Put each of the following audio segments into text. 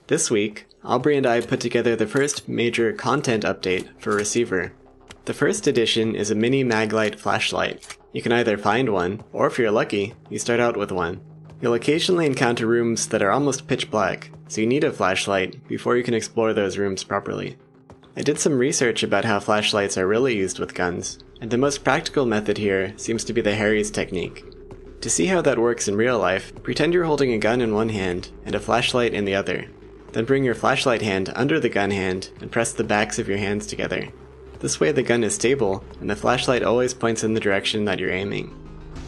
This week, Aubrey and I put together the first major content update for Receiver. The first edition is a mini maglite flashlight. You can either find one, or if you're lucky, you start out with one. You'll occasionally encounter rooms that are almost pitch black, so you need a flashlight before you can explore those rooms properly. I did some research about how flashlights are really used with guns, and the most practical method here seems to be the Harry's technique. To see how that works in real life, pretend you're holding a gun in one hand and a flashlight in the other. Then bring your flashlight hand under the gun hand and press the backs of your hands together. This way the gun is stable, and the flashlight always points in the direction that you're aiming.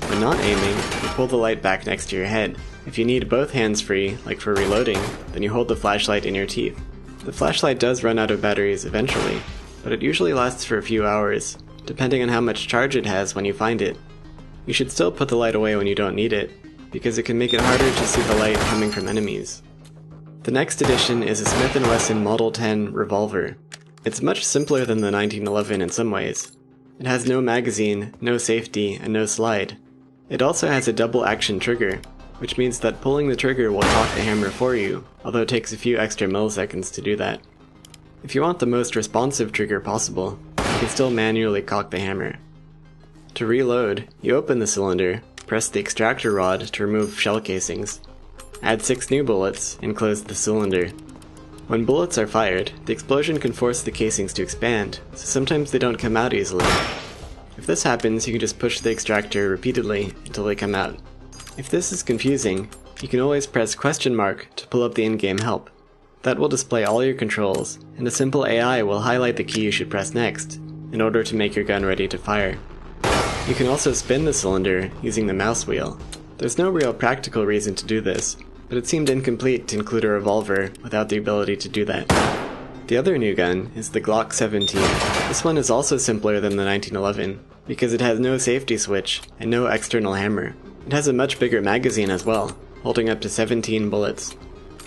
When not aiming, you pull the light back next to your head. If you need both hands free, like for reloading, then you hold the flashlight in your teeth. The flashlight does run out of batteries eventually, but it usually lasts for a few hours, depending on how much charge it has when you find it. You should still put the light away when you don't need it, because it can make it harder to see the light coming from enemies. The next edition is a Smith & Wesson Model 10 revolver. It's much simpler than the 1911 in some ways. It has no magazine, no safety, and no slide. It also has a double action trigger, which means that pulling the trigger will cock the hammer for you, although it takes a few extra milliseconds to do that. If you want the most responsive trigger possible, you can still manually cock the hammer. To reload, you open the cylinder, press the extractor rod to remove shell casings, add 6 new bullets, and close the cylinder. When bullets are fired, the explosion can force the casings to expand, so sometimes they don't come out easily. If this happens, you can just push the extractor repeatedly until they come out. If this is confusing, you can always press question mark to pull up the in-game help. That will display all your controls, and a simple AI will highlight the key you should press next, in order to make your gun ready to fire. You can also spin the cylinder using the mouse wheel. There's no real practical reason to do this, but it seemed incomplete to include a revolver without the ability to do that. The other new gun is the Glock 17. This one is also simpler than the 1911, because it has no safety switch and no external hammer. It has a much bigger magazine as well, holding up to 17 bullets.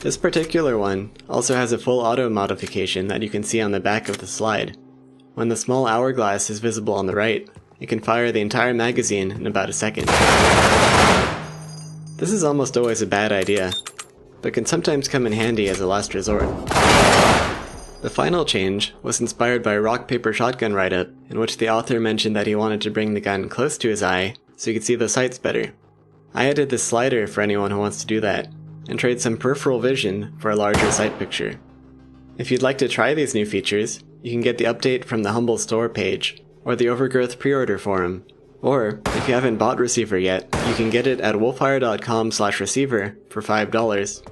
This particular one also has a full auto modification that you can see on the back of the slide. When the small hourglass is visible on the right, it can fire the entire magazine in about a second. This is almost always a bad idea, but can sometimes come in handy as a last resort. The final change was inspired by a rock paper shotgun write-up, in which the author mentioned that he wanted to bring the gun close to his eye so he could see the sights better. I added this slider for anyone who wants to do that, and trade some peripheral vision for a larger sight picture. If you'd like to try these new features, you can get the update from the Humble Store page, or the Overgrowth pre-order forum. Or, if you haven't bought Receiver yet, you can get it at wolfire.com/receiver for $5,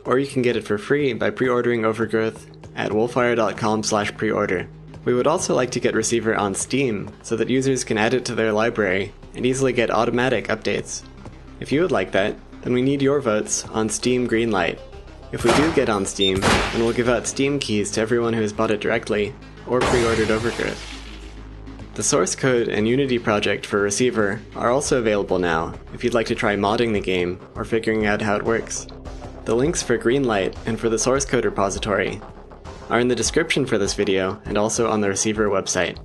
or you can get it for free by pre-ordering Overgrowth at wolfire.com/preorder. We would also like to get Receiver on Steam, so that users can add it to their library and easily get automatic updates. If you would like that, then we need your votes on Steam Greenlight. If we do get on Steam, then we'll give out Steam keys to everyone who has bought it directly, or pre-ordered Overgrowth. The source code and Unity project for Receiver are also available now if you'd like to try modding the game or figuring out how it works. The links for Greenlight and for the source code repository are in the description for this video and also on the Receiver website.